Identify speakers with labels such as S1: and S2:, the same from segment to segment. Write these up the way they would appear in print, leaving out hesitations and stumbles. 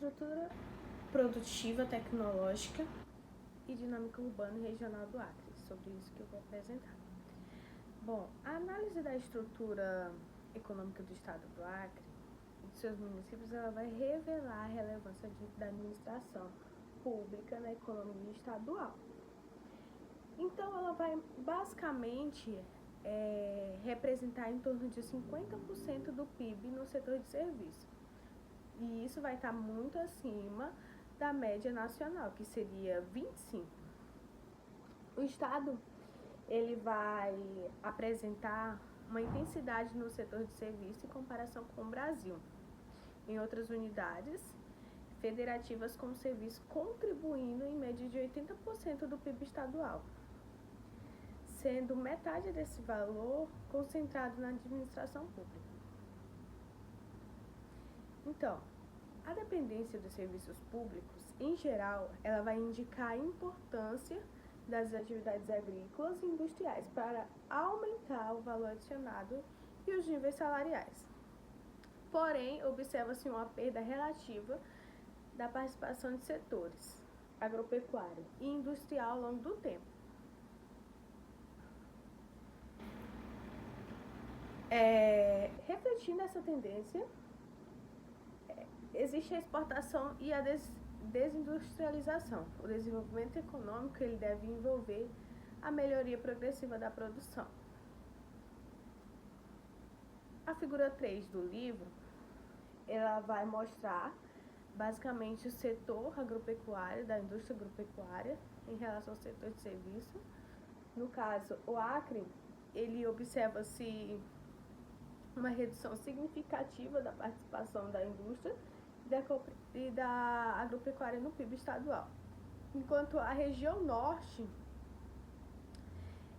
S1: estrutura produtiva, tecnológica e dinâmica urbana e regional do Acre. Sobre isso que eu vou apresentar. Bom, a análise da estrutura econômica do estado do Acre e de seus municípios, ela vai revelar a relevância da administração pública na economia estadual. Então, ela vai basicamente representar em torno de 50% do PIB no setor de serviço. E isso vai estar muito acima da média nacional, que seria 25%. O estado ele vai apresentar uma intensidade no setor de serviço em comparação com o Brasil. Em outras unidades federativas com o serviço contribuindo em média de 80% do PIB estadual, sendo metade desse valor concentrado na administração pública. Então, a dependência dos serviços públicos, em geral, ela vai indicar a importância das atividades agrícolas e industriais para aumentar o valor adicionado e os níveis salariais. Porém, observa-se uma perda relativa da participação de setores agropecuário e industrial ao longo do tempo. Refletindo essa tendência, existe a exportação e a desindustrialização. O desenvolvimento econômico ele deve envolver a melhoria progressiva da produção. A figura 3 do livro, ela vai mostrar basicamente o setor agropecuário, da indústria agropecuária, em relação ao setor de serviço. No caso, o Acre, ele observa-se uma redução significativa da participação da indústria e da agropecuária no PIB estadual. Enquanto a região norte,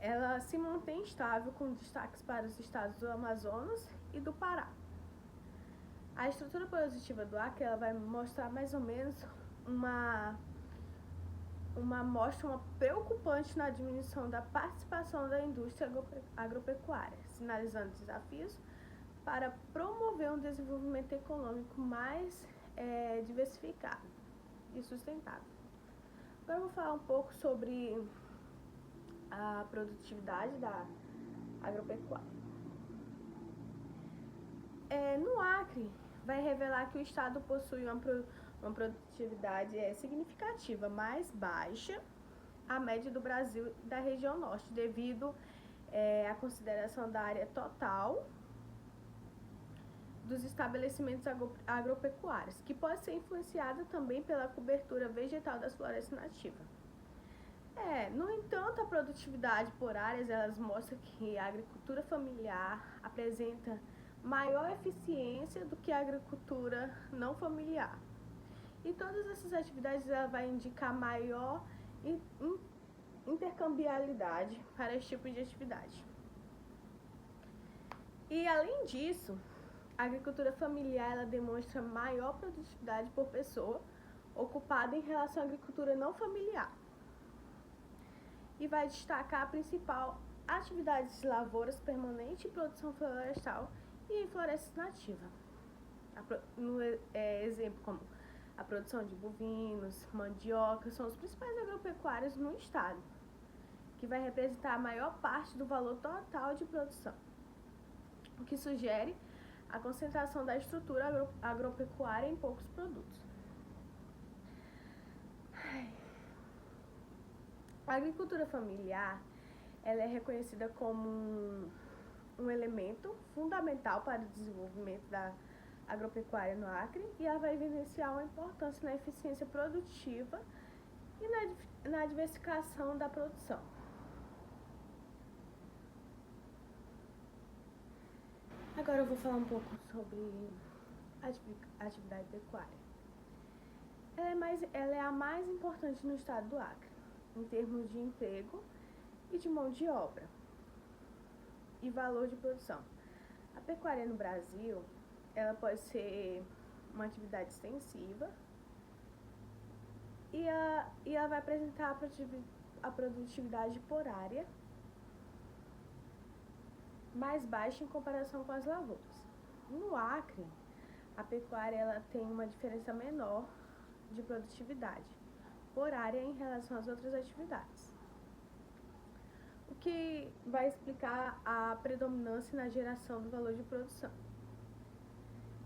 S1: ela se mantém estável, com destaques para os estados do Amazonas e do Pará. A estrutura produtiva do Acre, ela vai mostrar mais ou menos uma preocupante na diminuição da participação da indústria agropecuária, sinalizando desafios para promover um desenvolvimento econômico mais diversificado e sustentável. Agora eu vou falar um pouco sobre a produtividade da agropecuária. No Acre, vai revelar que o estado possui uma produtividade significativa, mais baixa à média do Brasil e da região norte, devido à consideração da área total dos estabelecimentos agropecuários, que pode ser influenciada também pela cobertura vegetal das florestas nativas. No entanto, a produtividade por áreas, elas mostram que a agricultura familiar apresenta maior eficiência do que a agricultura não familiar. E todas essas atividades ela vai indicar maior intercambiabilidade para esse tipo de atividade. E além disso, a agricultura familiar ela demonstra maior produtividade por pessoa ocupada em relação à agricultura não familiar. E vai destacar a principal atividade de lavouras permanente e produção florestal e florestas nativas. Exemplo como a produção de bovinos, mandioca, são os principais agropecuários no estado, que vai representar a maior parte do valor total de produção, o que sugere a concentração da estrutura agropecuária em poucos produtos. A agricultura familiar ela é reconhecida como um elemento fundamental para o desenvolvimento da agropecuária no Acre, e ela vai evidenciar uma importância na eficiência produtiva e na diversificação da produção. Agora eu vou falar um pouco sobre a atividade pecuária. Ela é a mais importante no estado do Acre, em termos de emprego e de mão de obra e valor de produção. A pecuária no Brasil, ela pode ser uma atividade extensiva e ela vai apresentar a produtividade por área mais baixa em comparação com as lavouras. No Acre, a pecuária ela tem uma diferença menor de produtividade por área em relação às outras atividades, o que vai explicar a predominância na geração do valor de produção.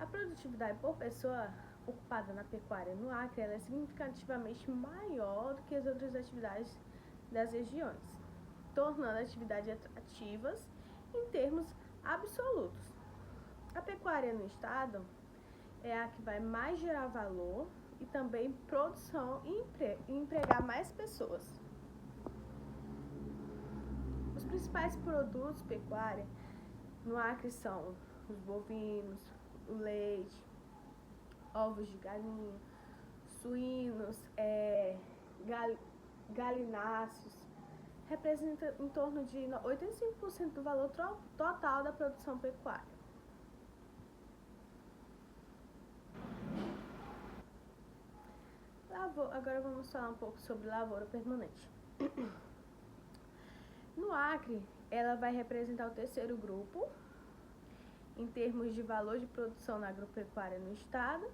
S1: A produtividade por pessoa ocupada na pecuária no Acre ela é significativamente maior do que as outras atividades das regiões, tornando atividades atrativas em termos absolutos. A pecuária no estado é a que vai mais gerar valor e também produção e empregar mais pessoas. Os principais produtos pecuária no Acre são os bovinos, o leite, ovos de galinha, suínos, galináceos, representa em torno de 85% do valor total da produção pecuária. Agora vamos falar um pouco sobre lavoura permanente. No Acre, ela vai representar o terceiro grupo em termos de valor de produção na agropecuária no estado,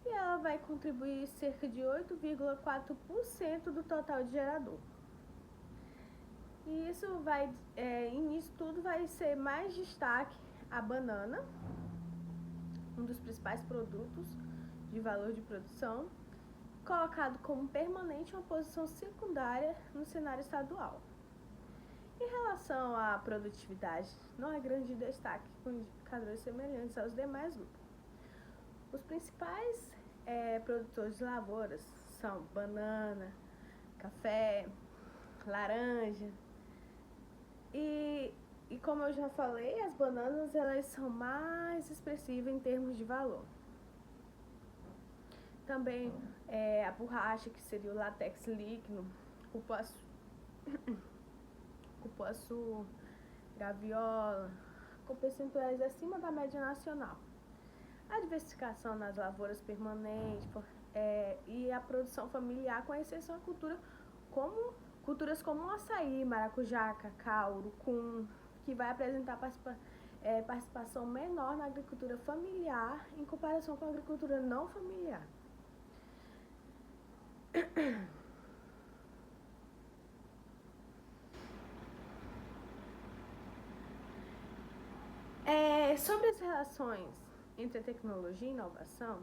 S1: e ela vai contribuir cerca de 8,4% do total de gerador. E isso vai, nisso tudo vai ser mais destaque a banana, um dos principais produtos de valor de produção, colocado como permanente uma posição secundária no cenário estadual. Em relação à produtividade, não é grande destaque, com indicadores semelhantes aos demais grupos. Os principais produtores de lavouras são banana, café, laranja e como eu já falei, as bananas elas são mais expressivas em termos de valor. Também a borracha, que seria o látex líquido, cupuaçu, graviola, com percentuais acima da média nacional. A diversificação nas lavouras permanentes e a produção familiar, com exceção a culturas como o açaí, maracujá, cacau, urucum, que vai apresentar participação menor na agricultura familiar em comparação com a agricultura não familiar. Sobre as relações entre a tecnologia e inovação,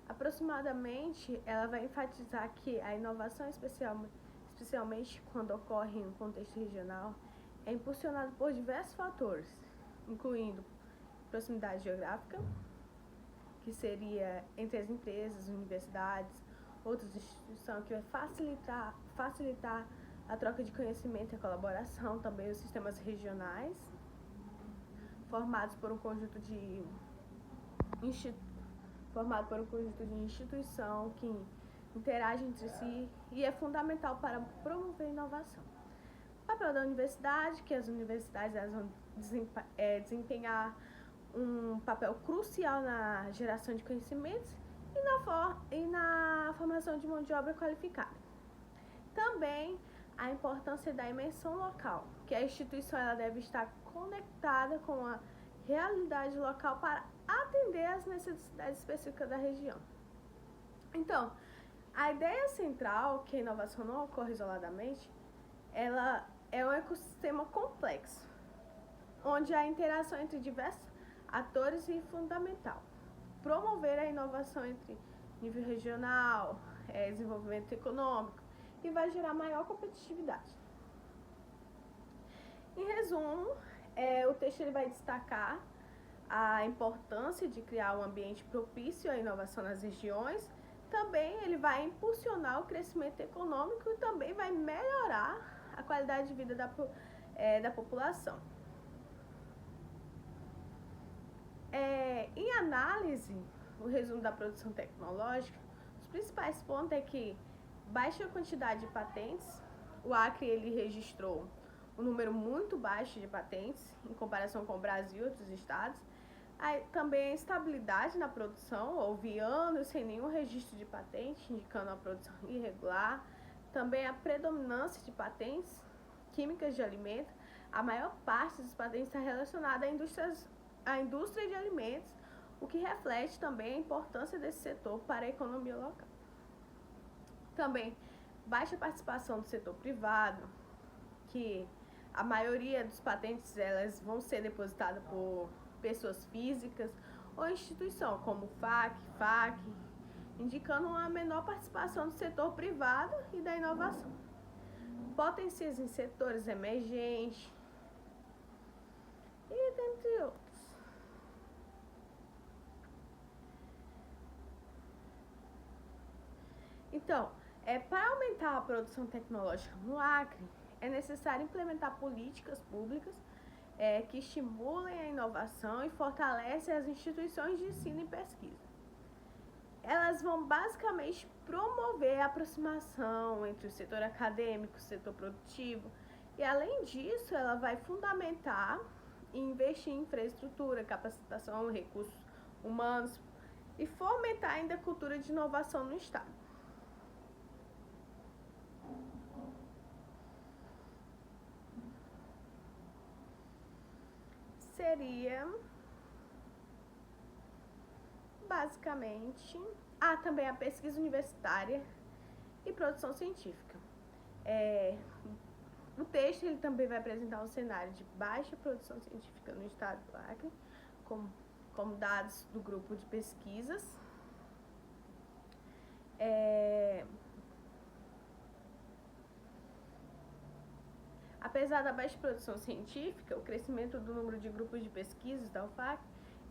S1: aproximadamente ela vai enfatizar que a inovação, especialmente quando ocorre em um contexto regional, é impulsionada por diversos fatores, incluindo proximidade geográfica, que seria entre as empresas, universidades, outras instituições, que vai facilitar a troca de conhecimento e a colaboração, também os sistemas regionais, formados por um conjunto de instituição que interagem entre si e é fundamental para promover a inovação. O papel da universidade, que as universidades elas vão desempenhar um papel crucial na geração de conhecimentos e na formação de mão de obra qualificada. Também a importância da imersão local, que a instituição ela deve estar conectada com a realidade local para atender às necessidades específicas da região. Então, a ideia central, que a inovação não ocorre isoladamente, ela é um ecossistema complexo, onde a interação entre diversos atores é fundamental. Promover a inovação entre nível regional, desenvolvimento econômico, e vai gerar maior competitividade. Em resumo, o texto ele vai destacar a importância de criar um ambiente propício à inovação nas regiões. Também ele vai impulsionar o crescimento econômico e também vai melhorar a qualidade de vida da população. Em análise, o resumo da produção tecnológica, os principais pontos é que baixa quantidade de patentes. O Acre ele registrou um número muito baixo de patentes em comparação com o Brasil e outros estados. Também a estabilidade na produção, houve anos sem nenhum registro de patente, indicando a produção irregular. Também a predominância de patentes químicas de alimento. A maior parte das patentes está relacionada à indústria de alimentos, o que reflete também a importância desse setor para a economia local. Também, baixa participação do setor privado, que a maioria dos patentes elas vão ser depositadas por pessoas físicas ou instituição, como FAC, indicando uma menor participação do setor privado e da inovação. Potências em setores emergentes e dentre outros. Então, para aumentar a produção tecnológica no Acre, é necessário implementar políticas públicas que estimulem a inovação e fortalecem as instituições de ensino e pesquisa. Elas vão basicamente promover a aproximação entre o setor acadêmico e o setor produtivo, e além disso, ela vai fundamentar e investir em infraestrutura, capacitação, recursos humanos e fomentar ainda a cultura de inovação no estado. Seria basicamente também a pesquisa universitária e produção científica. O texto ele também vai apresentar um cenário de baixa produção científica no estado do Acre, como dados do grupo de pesquisas. Apesar da baixa produção científica, o crescimento do número de grupos de pesquisas da UFAC,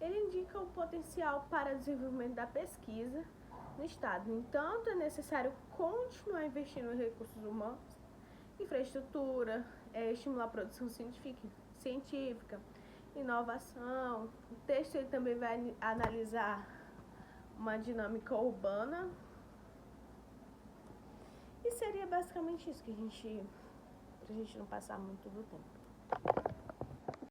S1: ele indica o potencial para o desenvolvimento da pesquisa no estado. No entanto, é necessário continuar investindo em recursos humanos, infraestrutura, estimular a produção científica, inovação. O texto ele também vai analisar uma dinâmica urbana. E seria basicamente isso que pra gente não passar muito do tempo.